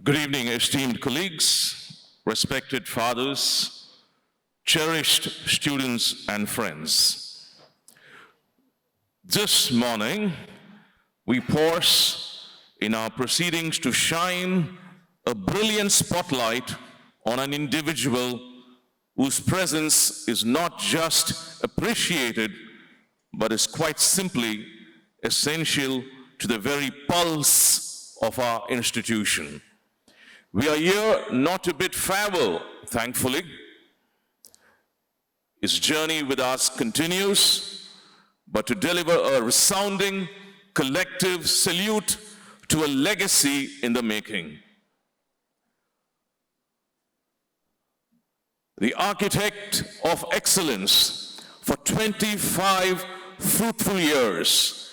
Good evening, esteemed colleagues, respected fathers, cherished students and friends. This morning, we pause in our proceedings to shine a brilliant spotlight on an individual whose presence is not just appreciated, but is quite simply essential to the very pulse of our institution. We are here not to bid farewell, thankfully. His journey with us continues, but to deliver a resounding collective salute to a legacy in the making. The architect of excellence for 25 fruitful years,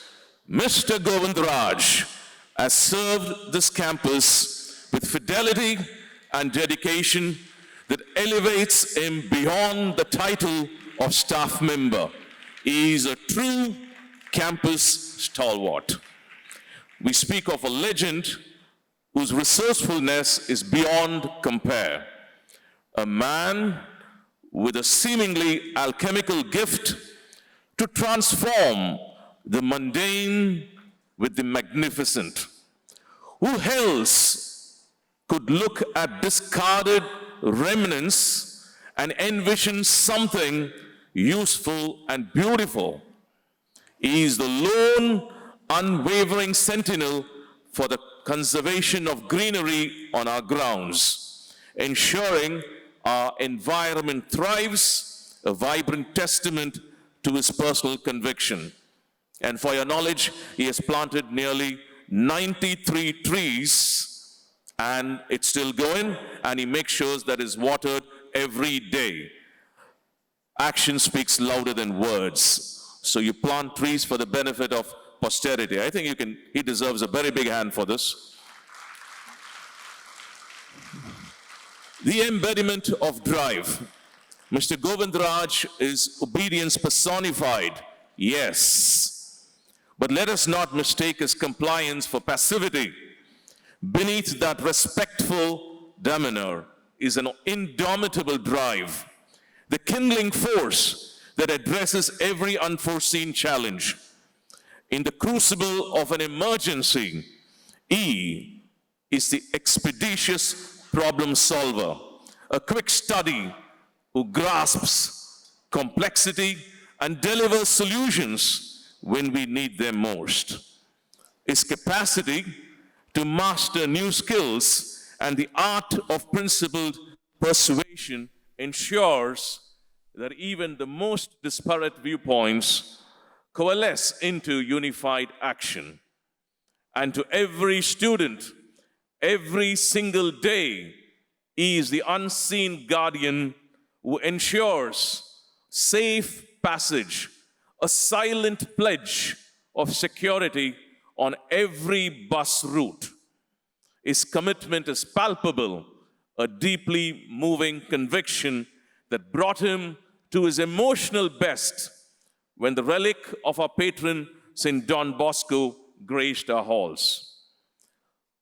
Mr. Govindraj, has served this campus with fidelity and dedication that elevates him beyond the title of staff member. He is a true campus stalwart. We speak of a legend whose resourcefulness is beyond compare. A man with a seemingly alchemical gift to transform the mundane with the magnificent. Who else could look at discarded remnants and envision something useful and beautiful? He is the lone, unwavering sentinel for the conservation of greenery on our grounds, ensuring our environment thrives, a vibrant testament to his personal conviction. And for your knowledge, he has planted nearly 93 trees, and it's still going, and he makes sure that it's watered every day. Action speaks louder than words. So you plant trees for the benefit of posterity. I think he deserves a very big hand for this. The embodiment of drive. Mr. Govindraj is obedience personified, yes. But let us not mistake his compliance for passivity. Beneath that respectful demeanor is an indomitable drive, the kindling force that addresses every unforeseen challenge. In the crucible of an emergency, he is the expeditious problem solver, a quick study who grasps complexity and delivers solutions when we need them most. His capacity to master new skills and the art of principled persuasion ensures that even the most disparate viewpoints coalesce into unified action. And to every student, every single day, he is the unseen guardian who ensures safe passage, a silent pledge of security on every bus route. His commitment is palpable, a deeply moving conviction that brought him to his emotional best when the relic of our patron, St. Don Bosco, graced our halls.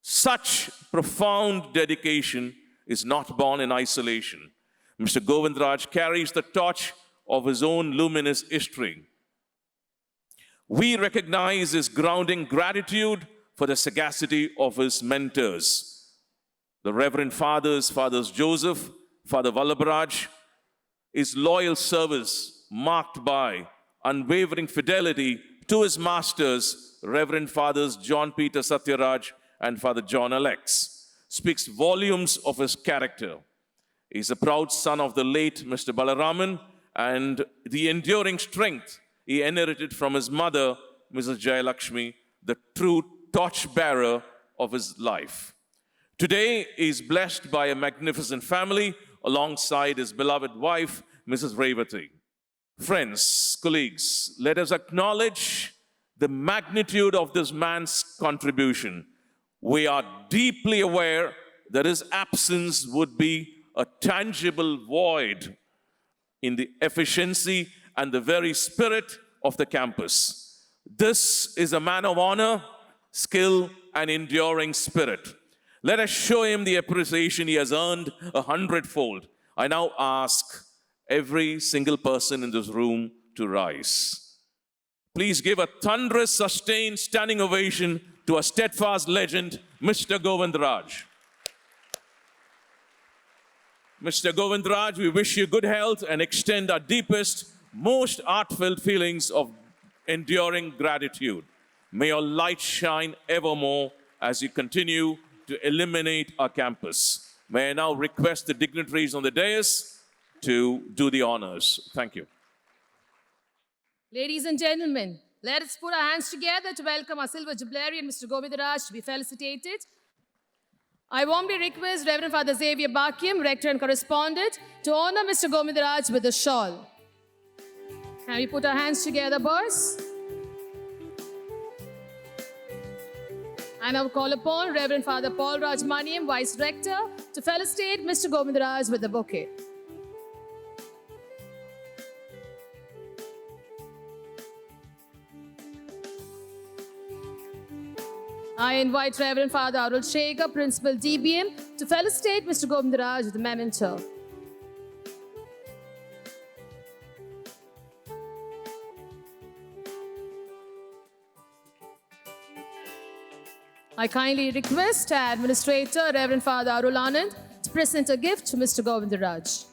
Such profound dedication is not born in isolation. Mr. Govindraj carries the torch of his own luminous history. We recognize his grounding gratitude for the sagacity of his mentors, the Reverend Fathers Joseph, Father Vallabhraj, his loyal service marked by unwavering fidelity to his masters, Reverend Fathers John Peter Satyaraj and Father John Alex, speaks volumes of his character. He is a proud son of the late Mr. Balaraman, and the enduring strength he inherited from his mother, Mrs. Jayalakshmi, the true torchbearer of his life. Today, he is blessed by a magnificent family alongside his beloved wife, Mrs. Revati. Friends, colleagues, let us acknowledge the magnitude of this man's contribution. We are deeply aware that his absence would be a tangible void in the efficiency and the very spirit of the campus. This is a man of honor, skill, and enduring spirit. Let us show him the appreciation he has earned 100-fold. I now ask every single person in this room to rise. Please give a thunderous, sustained standing ovation to a steadfast legend, Mr. Govindraj. Mr. Govindraj, we wish you good health and extend our deepest, most heartfelt feelings of enduring gratitude. May your light shine evermore as you continue to illuminate our campus. May I now request the dignitaries on the dais to do the honors. Thank you. Ladies and gentlemen, let us put our hands together to welcome our silver jubilarian, Mr. Govindraj, to be felicitated. I warmly request Reverend Father Xavier Bakyam, Rector and Correspondent, to honor Mr. Govindraj with a shawl. Can we put our hands together, boys? I now call upon Reverend Father Paul Rajmaniam, Vice Rector, to felicitate Mr. Govindraj with a bouquet. I invite Reverend Father Arul Shekhar, Principal DBM, to felicitate Mr. Govindraj with a memento. I kindly request our Administrator, Reverend Father Arul Anand, to present a gift to Mr. Govindraj.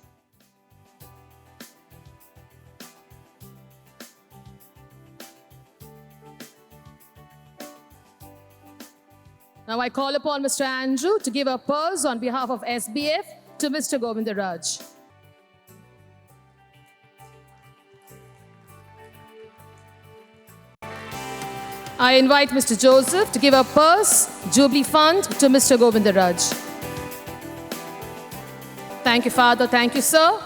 Now I call upon Mr. Andrew to give a purse on behalf of SBF to Mr. Govindraj. I invite Mr. Joseph to give a purse, Jubilee Fund, to Mr. Govindraj. Thank you, Father. Thank you, sir.